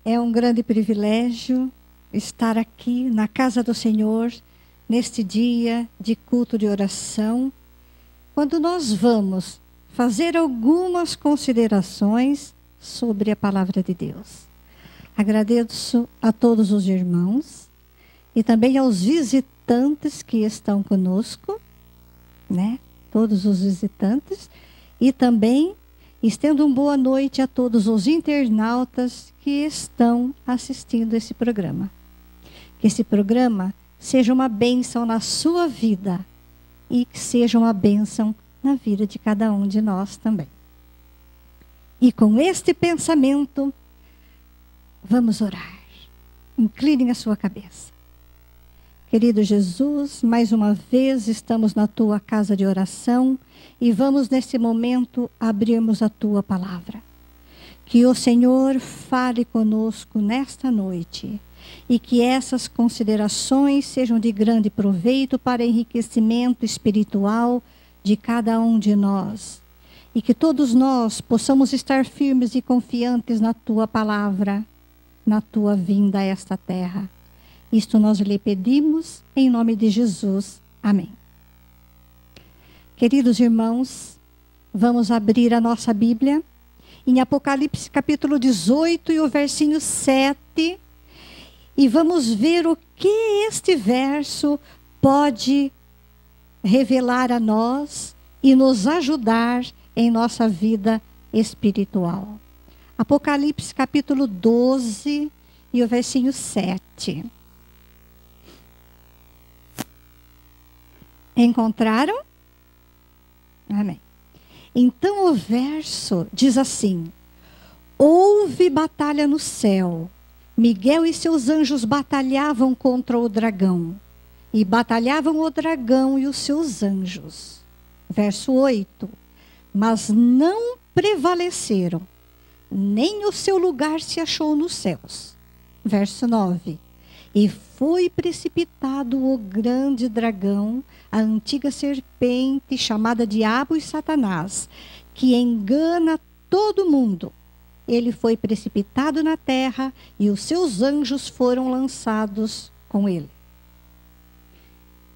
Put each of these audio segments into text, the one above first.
É um grande privilégio estar aqui na casa do Senhor, neste dia de culto de oração, quando nós vamos fazer algumas considerações sobre a palavra de Deus. Agradeço a todos os irmãos e também aos visitantes que estão conosco, né? Todos os visitantes, e também estendo uma boa noite a todos os internautas que estão assistindo esse programa. Que esse programa seja uma bênção na sua vida e que seja uma bênção na vida de cada um de nós também. E com este pensamento, vamos orar. Inclinem a sua cabeça. Querido Jesus, mais uma vez estamos na tua casa de oração e vamos nesse momento abrirmos a tua palavra. Que o Senhor fale conosco nesta noite e que essas considerações sejam de grande proveito para enriquecimento espiritual de cada um de nós. E que todos nós possamos estar firmes e confiantes na tua palavra, na tua vinda a esta terra. Isto nós lhe pedimos em nome de Jesus. Amém. Queridos irmãos, vamos abrir a nossa Bíblia em Apocalipse capítulo 18 e o versinho 7. E vamos ver o que este verso pode revelar a nós e nos ajudar em nossa vida espiritual. Apocalipse capítulo 12 e o versinho 7. Encontraram? Amém. Então o verso diz assim: houve batalha no céu. Miguel e seus anjos batalhavam contra o dragão. E batalhavam o dragão e os seus anjos. Verso 8. Mas não prevaleceram, nem o seu lugar se achou nos céus. Verso 9. E foi precipitado o grande dragão, a antiga serpente, chamada Diabo e Satanás, que engana todo mundo. Ele foi precipitado na terra e os seus anjos foram lançados com ele.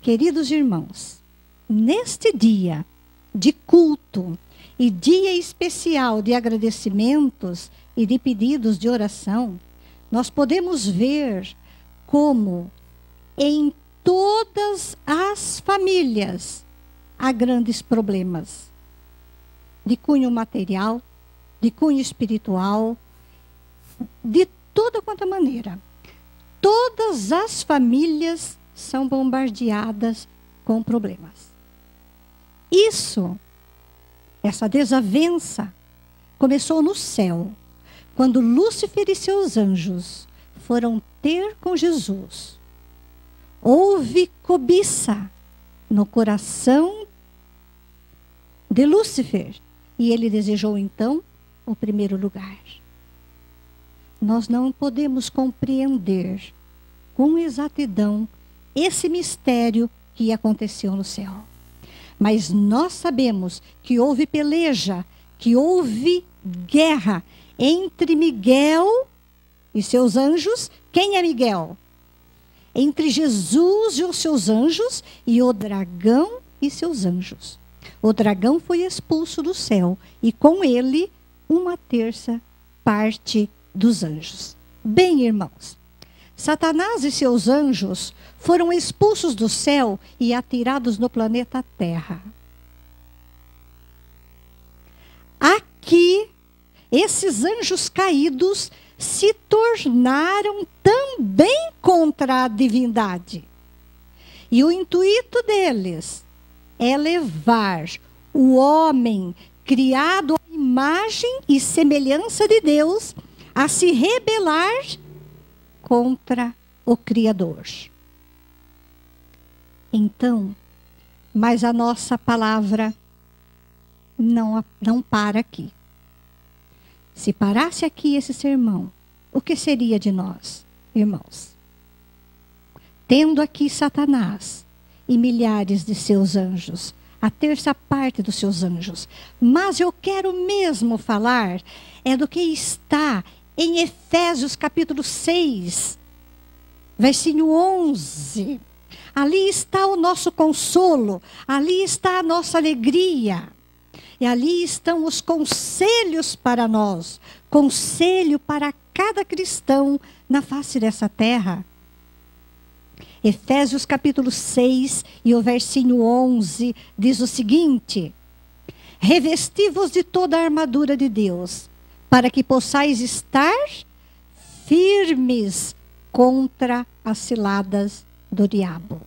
Queridos irmãos, neste dia de culto e dia especial de agradecimentos e de pedidos de oração, nós podemos ver como em todas as famílias há grandes problemas de cunho material, de cunho espiritual, de toda quanta maneira. Todas as famílias são bombardeadas com problemas. Essa desavença começou no céu, quando Lúcifer e seus anjos foram ter com Jesus. Houve cobiça no coração de Lúcifer e ele desejou então o primeiro lugar. Nós não podemos compreender com exatidão esse mistério que aconteceu no céu. Mas nós sabemos que houve peleja, que houve guerra entre Miguel e seus anjos. Quem é Miguel? Entre Jesus e os seus anjos e o dragão e seus anjos. O dragão foi expulso do céu e com ele uma terça parte dos anjos. Bem, irmãos, Satanás e seus anjos foram expulsos do céu e atirados no planeta Terra. Aqui, esses anjos caídos se tornaram também contra a divindade. E o intuito deles é levar o homem criado à imagem e semelhança de Deus a se rebelar contra o Criador. Então, mas a nossa palavra não para aqui. Se parasse aqui esse sermão, o que seria de nós, irmãos? Tendo aqui Satanás e milhares de seus anjos, a terça parte dos seus anjos. Mas eu quero mesmo falar do que está em Efésios capítulo 6, versículo 11. Ali está o nosso consolo, ali está a nossa alegria. E ali estão os conselhos para nós, conselho para cada cristão na face dessa terra. Efésios capítulo 6 e o versículo 11 diz o seguinte: revesti-vos de toda a armadura de Deus, para que possais estar firmes contra as ciladas do diabo.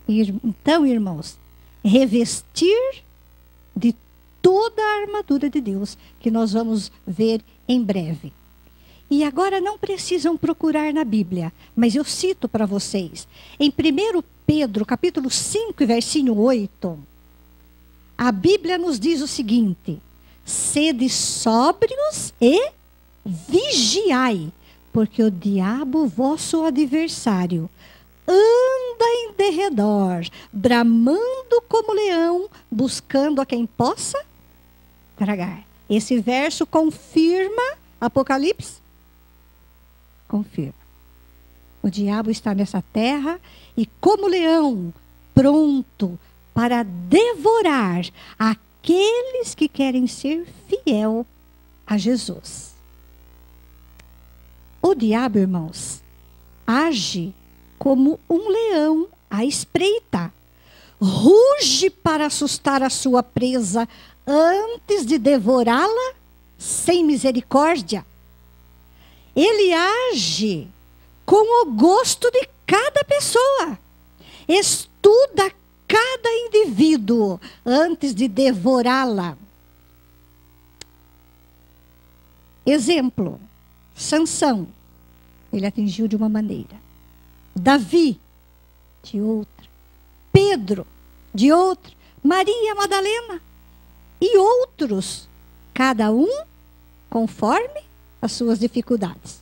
Então, irmãos, revestir de toda a armadura de Deus, que nós vamos ver em breve. E agora não precisam procurar na Bíblia, mas eu cito para vocês. Em 1 Pedro, capítulo 5, versículo 8, a Bíblia nos diz o seguinte: sede sóbrios e vigiai, porque o diabo, vosso adversário, anda em derredor, bramando como leão, buscando a quem possa tragar. Esse verso confirma Apocalipse? Confirma. O diabo está nessa terra e como leão, pronto para devorar aqueles que querem ser fiel a Jesus. O diabo, irmãos, age como um leão à espreita. Ruge para assustar a sua presa antes de devorá-la sem misericórdia. Ele age com o gosto de cada pessoa. Estuda cada indivíduo antes de devorá-la. Exemplo: Sansão, ele atingiu de uma maneira. Davi, de outra. Pedro, de outra. Maria Madalena e outros. Cada um conforme as suas dificuldades.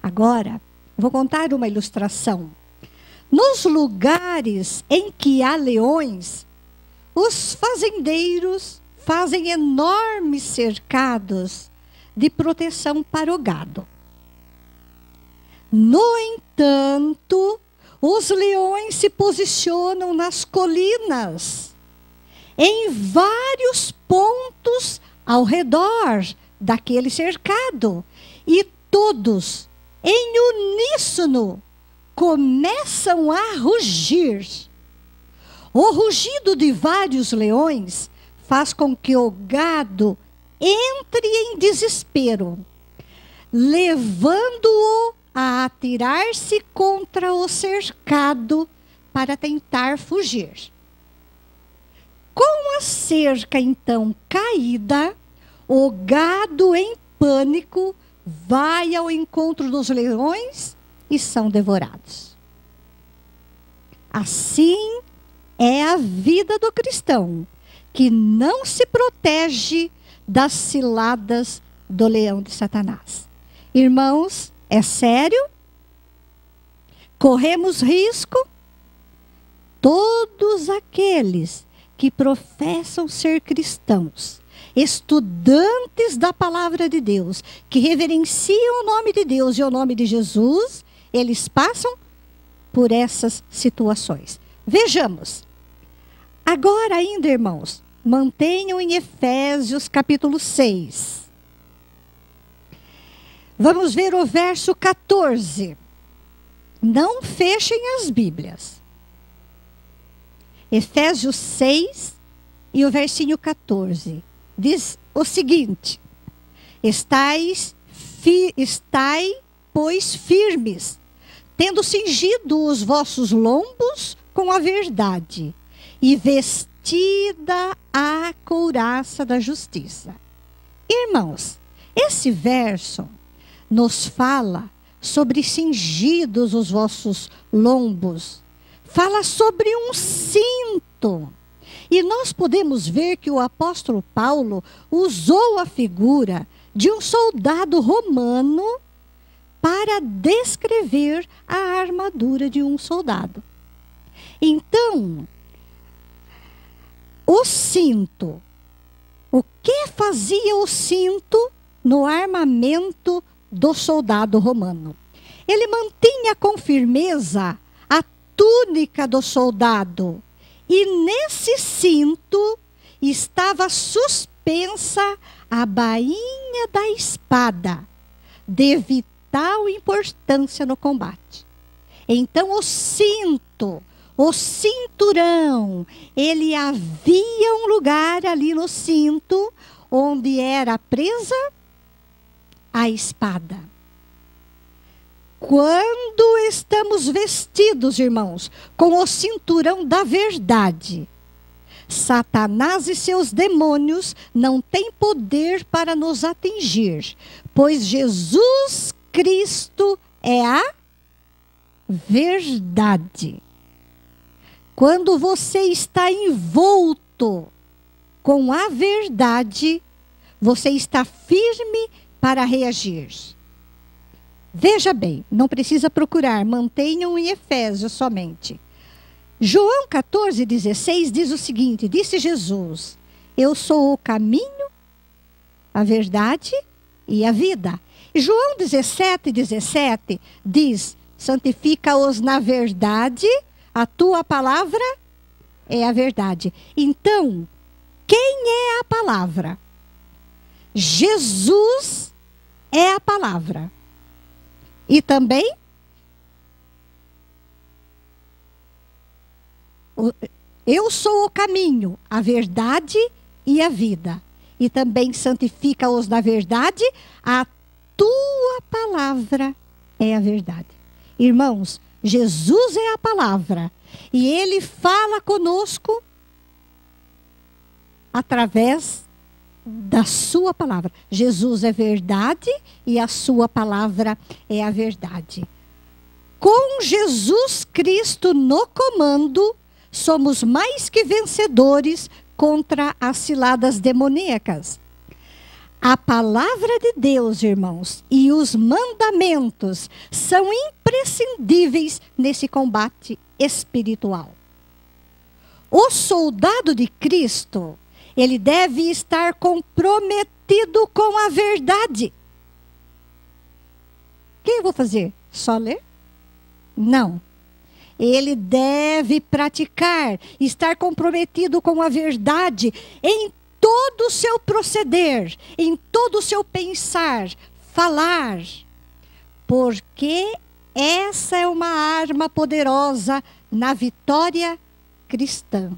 Agora, vou contar uma ilustração. Nos lugares em que há leões, os fazendeiros fazem enormes cercados de proteção para o gado. No entanto, os leões se posicionam nas colinas, em vários pontos ao redor daquele cercado, e todos, em uníssono, começam a rugir. O rugido de vários leões faz com que o gado entre em desespero, levando-o a atirar-se contra o cercado para tentar fugir. Com a cerca então caída, o gado em pânico vai ao encontro dos leões e são devorados. Assim é a vida do cristão, que não se protege das ciladas do leão de Satanás. Irmãos, é sério? Corremos risco? Todos aqueles que professam ser cristãos, estudantes da palavra de Deus, que reverenciam o nome de Deus e o nome de Jesus, eles passam por essas situações. Vejamos. Agora ainda, irmãos, mantenham em Efésios capítulo 6. Vamos ver o verso 14. Não fechem as Bíblias. Efésios 6 e o versinho 14. Diz o seguinte: estai, pois, firmes, tendo cingido os vossos lombos com a verdade, e vestida a couraça da justiça. Irmãos, esse verso nos fala sobre cingidos os vossos lombos. Fala sobre um cinto. E nós podemos ver que o apóstolo Paulo usou a figura de um soldado romano para descrever a armadura de um soldado. Então, o cinto. O que fazia o cinto no armamento do soldado romano. Ele mantinha com firmeza a túnica do soldado, e nesse cinto estava suspensa a bainha da espada, de vital importância no combate. Então o cinto, o cinturão, ele havia um lugar ali no cinto onde era presa a espada. Quando estamos vestidos, irmãos, com o cinturão da verdade, Satanás e seus demônios não têm poder para nos atingir, pois Jesus Cristo é a verdade. Quando você está envolto com a verdade, você está firme para reagir. Veja bem, não precisa procurar, mantenham em Efésios somente. João 14,16 diz o seguinte: disse Jesus, eu sou o caminho, a verdade e a vida. E João 17,17 diz, santifica-os na verdade, a tua palavra é a verdade. Então, quem é a palavra? Jesus é a palavra. E também eu sou o caminho, a verdade e a vida. E também santifica-os na verdade, a tua palavra é a verdade. Irmãos, Jesus é a palavra. E ele fala conosco através da sua palavra. Jesus é verdade e a sua palavra é a verdade. Com Jesus Cristo no comando, somos mais que vencedores contra as ciladas demoníacas. A palavra de Deus, irmãos, e os mandamentos são imprescindíveis nesse combate espiritual. O soldado de Cristo, ele deve estar comprometido com a verdade. O que eu vou fazer? Só ler? Não. Ele deve praticar, estar comprometido com a verdade em todo o seu proceder, em todo o seu pensar, falar. Porque essa é uma arma poderosa na vitória cristã.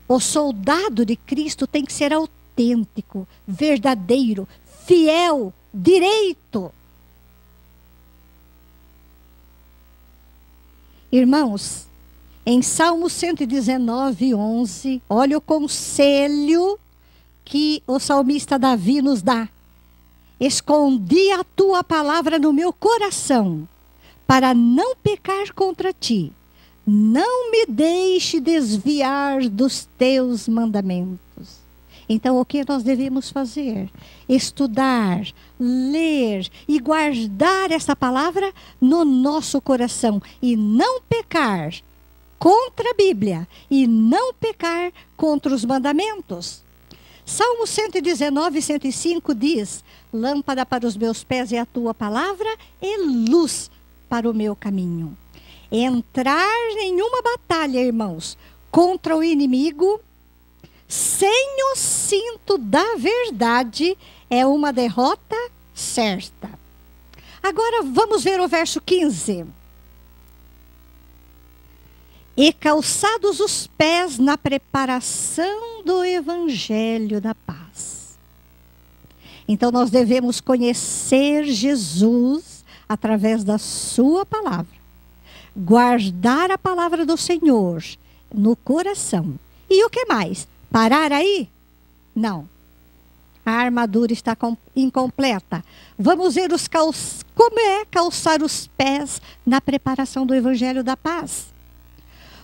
O soldado de Cristo tem que ser autêntico, verdadeiro, fiel, direito. Irmãos, em Salmo 119, 11, olha o conselho que o salmista Davi nos dá. Escondi a tua palavra no meu coração, para não pecar contra ti. Não me deixe desviar dos teus mandamentos. Então, o que nós devemos fazer? Estudar, ler e guardar essa palavra no nosso coração. E não pecar contra a Bíblia. E não pecar contra os mandamentos. Salmo 119, 105 diz, lâmpada para os meus pés é a tua palavra e luz para o meu caminho. Entrar em uma batalha, irmãos, contra o inimigo, sem o cinto da verdade, é uma derrota certa. Agora vamos ver o verso 15. E calçados os pés na preparação do evangelho da paz. Então nós devemos conhecer Jesus através da sua palavra. Guardar a palavra do Senhor no coração. E o que mais? Parar aí? Não. A armadura está incompleta. Vamos ver como é calçar os pés na preparação do evangelho da paz.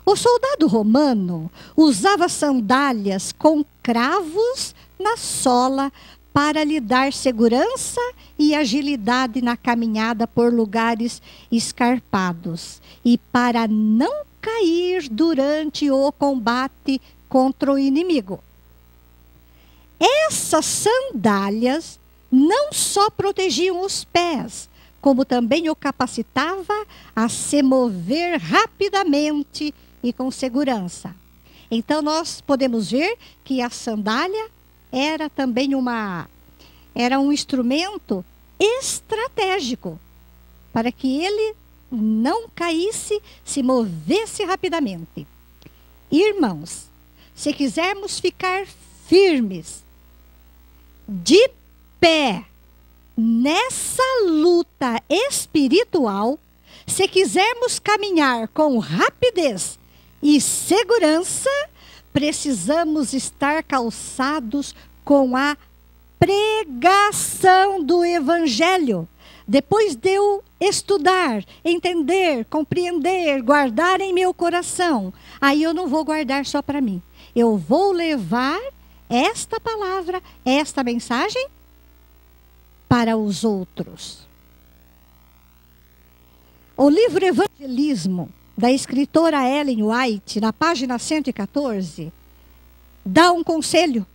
O soldado romano usava sandálias com cravos na sola para lhe dar segurança e agilidade na caminhada por lugares escarpados e para não cair durante o combate contra o inimigo. Essas sandálias não só protegiam os pés, como também o capacitava a se mover rapidamente e com segurança. Então nós podemos ver que a sandália era também era um instrumento estratégico para que ele não caísse, se movesse rapidamente. Irmãos, se quisermos ficar firmes, de pé, nessa luta espiritual, se quisermos caminhar com rapidez e segurança, precisamos estar calçados com a pregação do Evangelho. Depois de eu estudar, entender, compreender, guardar em meu coração, aí eu não vou guardar só para mim. Eu vou levar esta palavra, esta mensagem para os outros. O livro Evangelismo, da escritora Ellen White, na página 114, dá um conselho.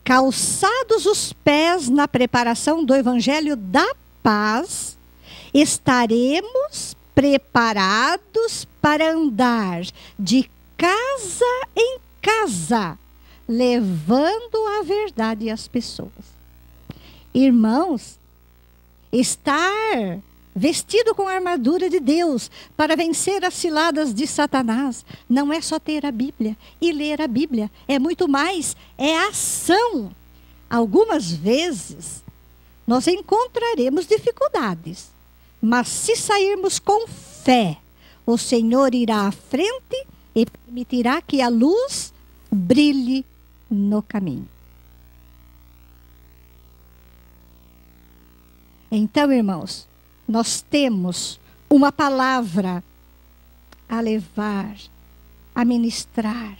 Calçados os pés na preparação do Evangelho da paz, estaremos preparados para andar de casa em casa, levando a verdade às pessoas. Irmãos, estar vestido com a armadura de Deus para vencer as ciladas de Satanás não é só ter a Bíblia e ler a Bíblia, é muito mais, é ação. Algumas vezes nós encontraremos dificuldades, mas se sairmos com fé, o Senhor irá à frente e permitirá que a luz brilhe no caminho. Então, irmãos, nós temos uma palavra a levar, a ministrar,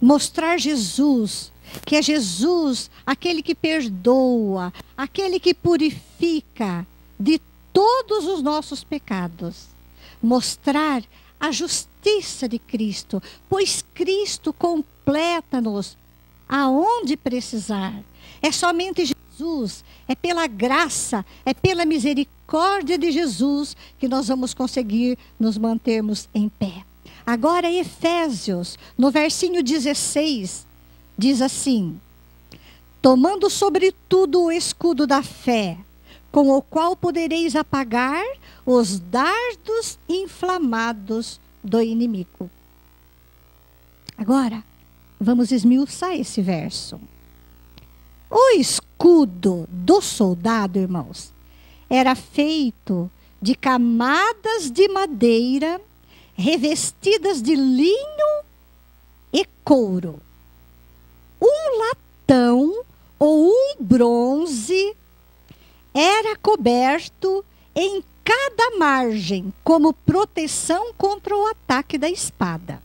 mostrar Jesus, que é Jesus, aquele que perdoa, aquele que purifica de todos os nossos pecados. Mostrar a justiça de Cristo, pois Cristo completa-nos aonde precisar. É somente Jesus, é pela graça, é pela misericórdia de Jesus que nós vamos conseguir nos mantermos em pé. Agora, Efésios, no versinho 16, diz assim: tomando sobretudo o escudo da fé, com o qual podereis apagar os dardos inflamados do inimigo. Agora, vamos esmiuçar esse verso. O escudo do soldado, irmãos, era feito de camadas de madeira revestidas de linho e couro. Um latão ou um bronze era coberto em cada margem como proteção contra o ataque da espada.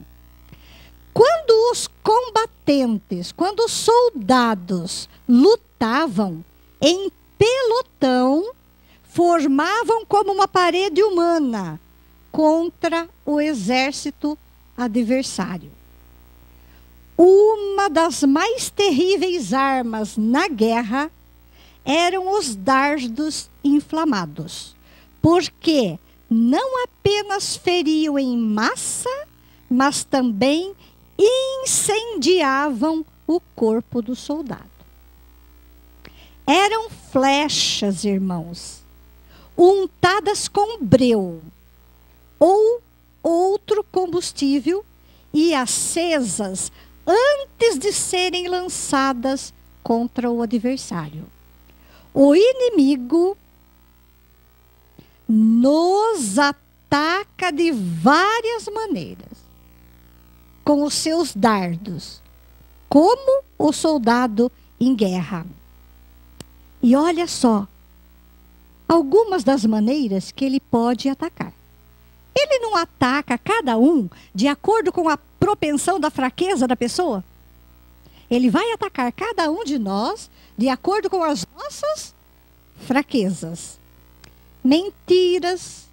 Quando os combatentes, quando os soldados lutavam em pelotão, formavam como uma parede humana contra o exército adversário. Uma das mais terríveis armas na guerra eram os dardos inflamados, porque não apenas feriam em massa, mas também incendiavam o corpo do soldado. Eram flechas, irmãos, untadas com breu ou outro combustível e acesas antes de serem lançadas contra o adversário. O inimigo nos ataca de várias maneiras, com os seus dardos, como o soldado em guerra. E olha só, algumas das maneiras que ele pode atacar. Ele não ataca cada um de acordo com a propensão da fraqueza da pessoa. Ele vai atacar cada um de nós de acordo com as nossas fraquezas. Mentiras,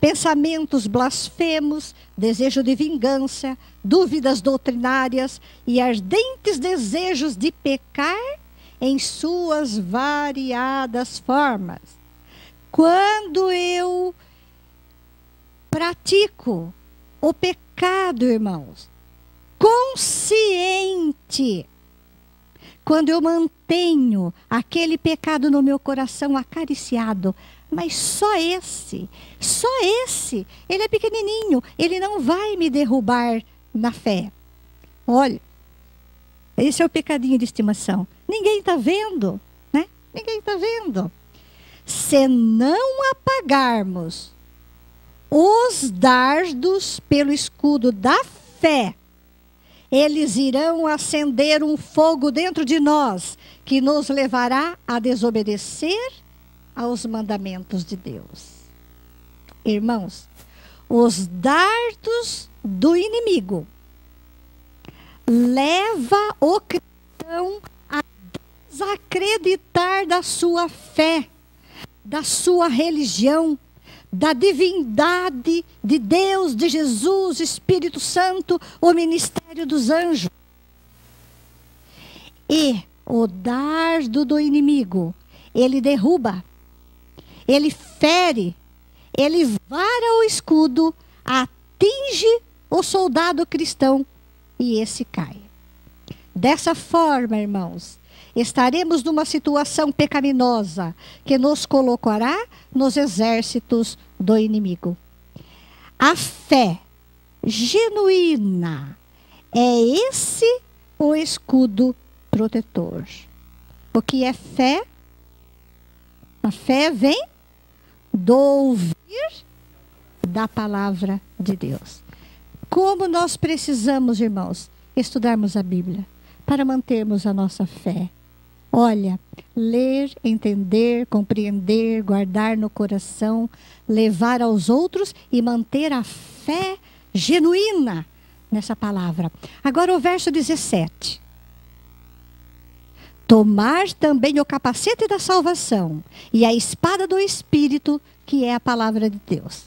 pensamentos blasfemos, desejo de vingança, dúvidas doutrinárias e ardentes desejos de pecar em suas variadas formas. Quando eu pratico o pecado, irmãos, consciente, quando eu mantenho aquele pecado no meu coração acariciado, mas só esse, ele é pequenininho, ele não vai me derrubar na fé. Olha, esse é o pecadinho de estimação. Ninguém está vendo, né? Ninguém está vendo. Se não apagarmos os dardos pelo escudo da fé, eles irão acender um fogo dentro de nós, que nos levará a desobedecer aos mandamentos de Deus. Irmãos, os dardos do inimigo leva o cristão a desacreditar da sua fé, da sua religião, da divindade de Deus, de Jesus, Espírito Santo, o ministério dos anjos. E o dardo do inimigo, ele derruba, ele fere, ele vara o escudo, atinge o soldado cristão e esse cai. Dessa forma, irmãos, estaremos numa situação pecaminosa que nos colocará nos exércitos do inimigo. A fé genuína é esse o escudo protetor. O que é fé? A fé vem do ouvir da palavra de Deus. Como nós precisamos, irmãos, estudarmos a Bíblia para mantermos a nossa fé. Olha, ler, entender, compreender, guardar no coração, levar aos outros e manter a fé genuína nessa palavra. Agora o verso 17. Tomar também o capacete da salvação e a espada do Espírito, que é a palavra de Deus.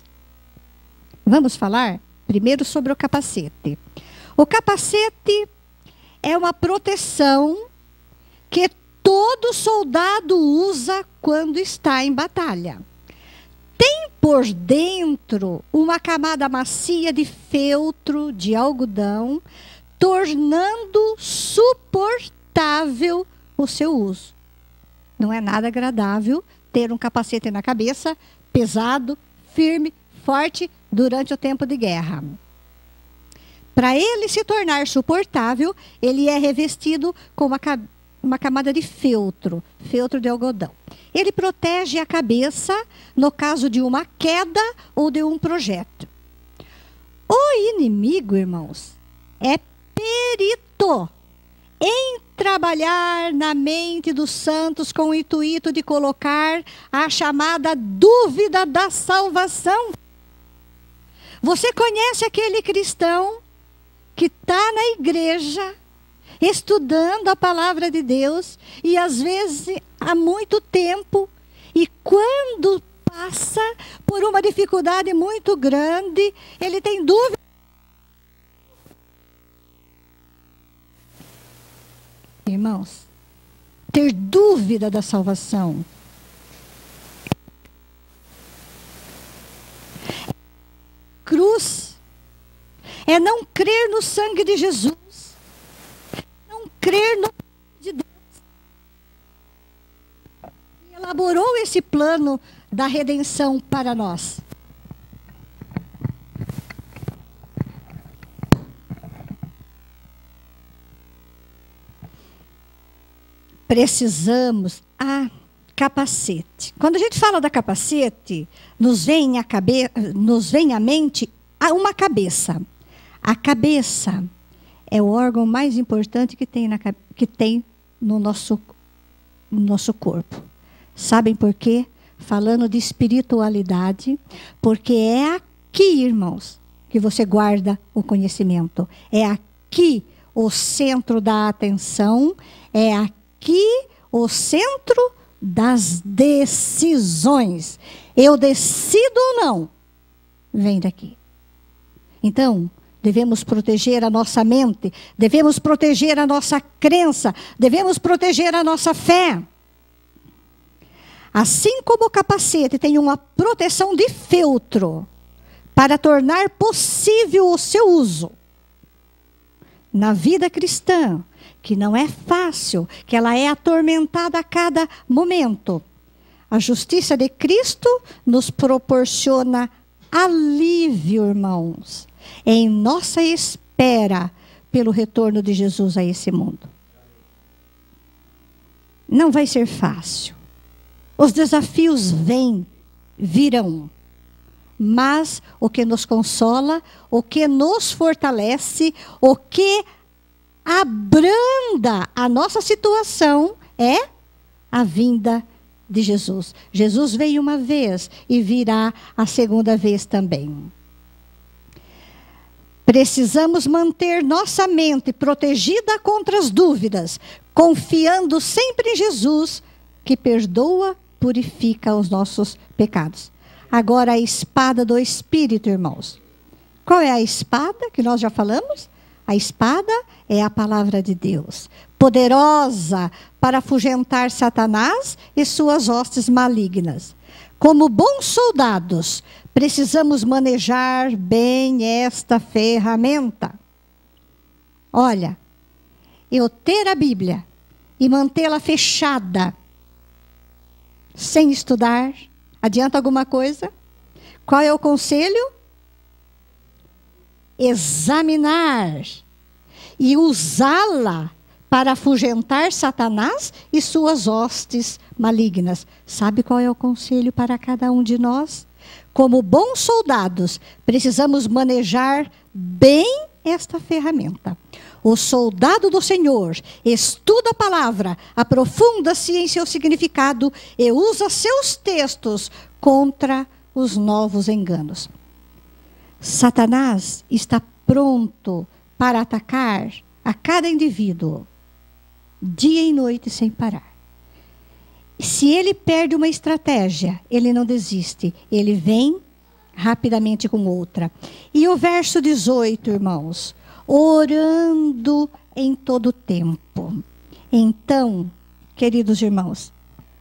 Vamos falar primeiro sobre o capacete. O capacete é uma proteção que todo soldado usa quando está em batalha. Tem por dentro uma camada macia de feltro de algodão, tornando suportável o seu uso. Não é nada agradável ter um capacete na cabeça, pesado, firme, forte, durante o tempo de guerra. Para ele se tornar suportável, ele é revestido com uma camada de feltro de algodão. Ele protege a cabeça no caso de uma queda ou de um projétil. O inimigo, irmãos, é perito em trabalhar na mente dos santos com o intuito de colocar a chamada dúvida da salvação. Você conhece aquele cristão que está na igreja, estudando a palavra de Deus, e às vezes há muito tempo, e quando passa por uma dificuldade muito grande, ele tem dúvida. Irmãos, ter dúvida da salvação cruz é não crer no sangue de Jesus, não crer no sangue de Deus. Ele elaborou esse plano da redenção para nós. Precisamos capacete. Quando a gente fala da capacete, nos vem à mente uma cabeça. A cabeça é o órgão mais importante que tem no nosso corpo. Sabem por quê? Falando de espiritualidade, porque é aqui, irmãos, que você guarda o conhecimento. É aqui o centro da atenção, é aqui o centro das decisões. Eu decido ou não? vem daqui. Então, devemos proteger a nossa mente, devemos proteger a nossa crença, devemos proteger a nossa fé. Assim como o capacete tem uma proteção de feltro para tornar possível o seu uso. Na vida cristã, que não é fácil, que ela é atormentada a cada momento, a justiça de Cristo nos proporciona alívio, irmãos, em nossa espera pelo retorno de Jesus a esse mundo. Não vai ser fácil. Os desafios virão. Mas o que nos consola, o que nos fortalece, o que abranda a nossa situação é a vinda de Jesus. Jesus veio uma vez e virá a segunda vez também. Precisamos manter nossa mente protegida contra as dúvidas, confiando sempre em Jesus, que perdoa, purifica os nossos pecados. Agora, a espada do Espírito, irmãos. Qual é a espada que nós já falamos? A espada é a palavra de Deus, poderosa para afugentar Satanás e suas hostes malignas. Como bons soldados, precisamos manejar bem esta ferramenta. Olha, eu ter a Bíblia e mantê-la fechada, sem estudar, adianta alguma coisa? Qual é o conselho? Examinar e usá-la para afugentar Satanás e suas hostes malignas. Sabe qual é o conselho para cada um de nós? Como bons soldados, precisamos manejar bem esta ferramenta. O soldado do Senhor estuda a palavra, aprofunda-se em seu significado e usa seus textos contra os novos enganos. Satanás está pronto para atacar a cada indivíduo, dia e noite sem parar. Se ele perde uma estratégia, ele não desiste, ele vem rapidamente com outra. E o verso 18, irmãos, orando em todo tempo. Então, queridos irmãos,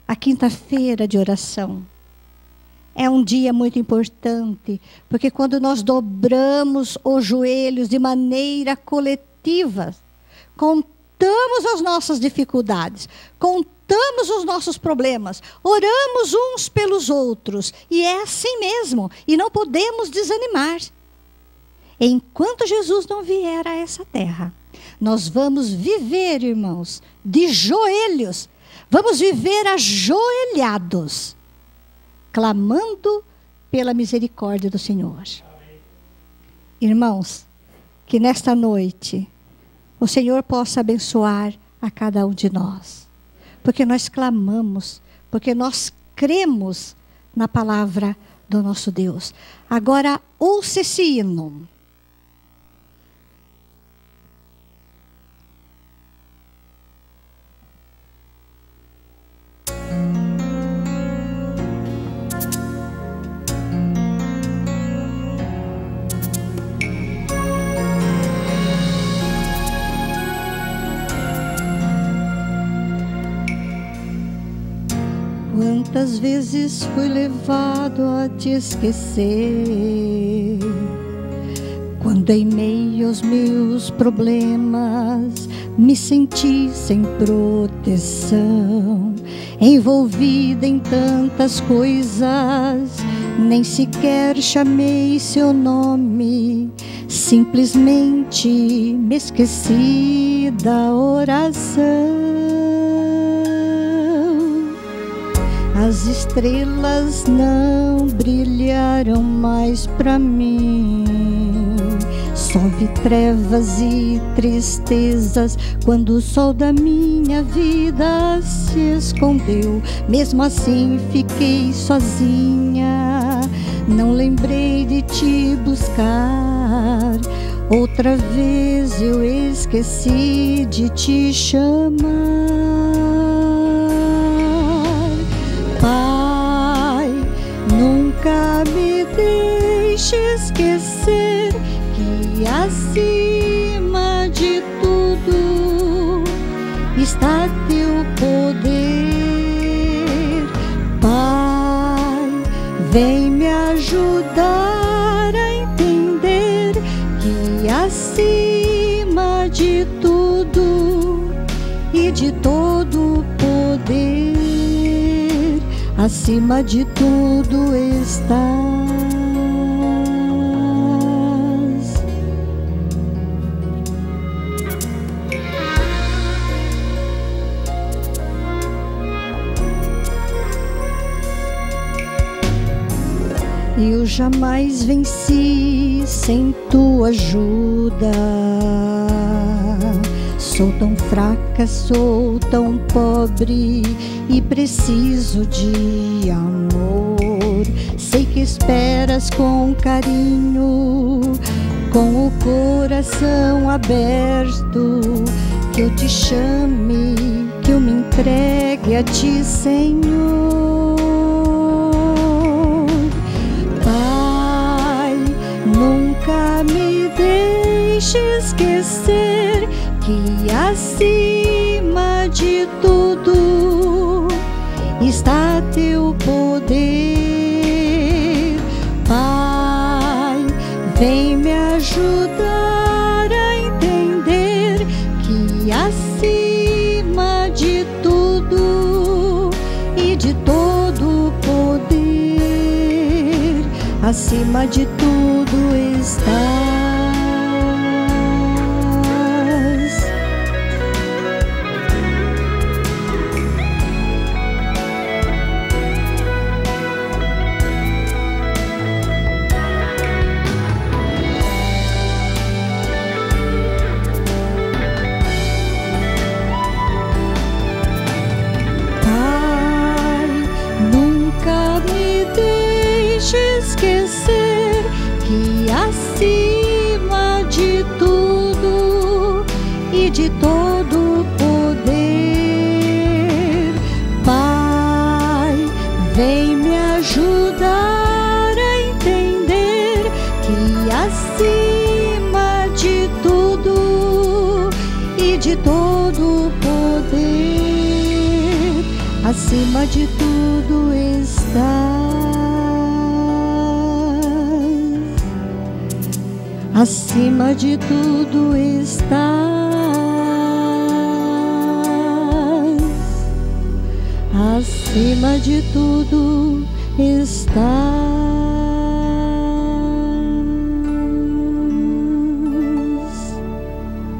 a quinta-feira de oração é um dia muito importante, porque quando nós dobramos os joelhos de maneira coletiva, contamos as nossas dificuldades, contamos os nossos problemas, oramos uns pelos outros, e é assim mesmo, e não podemos desanimar. Enquanto Jesus não vier a essa terra, nós vamos viver, irmãos, de joelhos, vamos viver ajoelhados, clamando pela misericórdia do Senhor. Irmãos, que nesta noite o Senhor possa abençoar a cada um de nós, porque nós clamamos, porque nós cremos na palavra do nosso Deus. Agora, ouça esse hino. Quantas vezes fui levado a te esquecer, quando em meio aos meus problemas me senti sem proteção, envolvida em tantas coisas, nem sequer chamei seu nome, simplesmente me esqueci da oração. As estrelas não brilharam mais pra mim, só vi trevas e tristezas quando o sol da minha vida se escondeu. Mesmo assim fiquei sozinha, não lembrei de te buscar. Outra vez eu esqueci de te chamar. Pai, nunca me deixe acima de tudo está teu poder. Pai, vem me ajudar a entender que acima de tudo e de todo poder, acima de tudo estás. Eu jamais venci sem tua ajuda. Sou tão fraca, sou tão pobre e preciso de amor. Sei que esperas com carinho, com o coração aberto, que eu te chame, que eu me entregue a ti, Senhor. Nunca me deixe esquecer que acima de tudo está teu poder. Pai, vem me ajudar a entender que acima de tudo e de todo poder, acima de tudo estás. Pai, nunca me deixe esquecer que acima de tudo e de todo poder, Pai, vem me ajudar a entender que acima de tudo e de todo poder, acima de tudo estás. Acima de tudo estás, acima de tudo estás.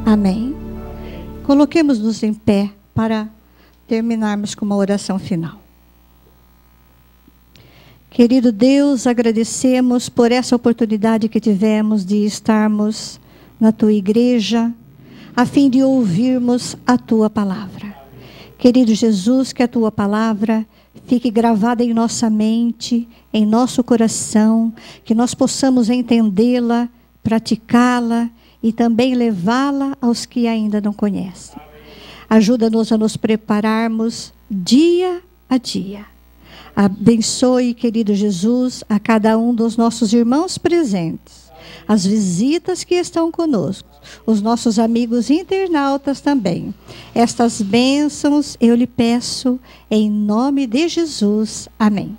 Amém. Coloquemos-nos em pé para terminarmos com uma oração final. Querido Deus, agradecemos por essa oportunidade que tivemos de estarmos na Tua igreja, a fim de ouvirmos a Tua palavra. Querido Jesus, que a Tua palavra fique gravada em nossa mente, em nosso coração, que nós possamos entendê-la, praticá-la e também levá-la aos que ainda não conhecem. Ajuda-nos a nos prepararmos dia a dia. Abençoe, querido Jesus, a cada um dos nossos irmãos presentes, as visitas que estão conosco, os nossos amigos internautas também. Estas bênçãos eu lhe peço em nome de Jesus. Amém.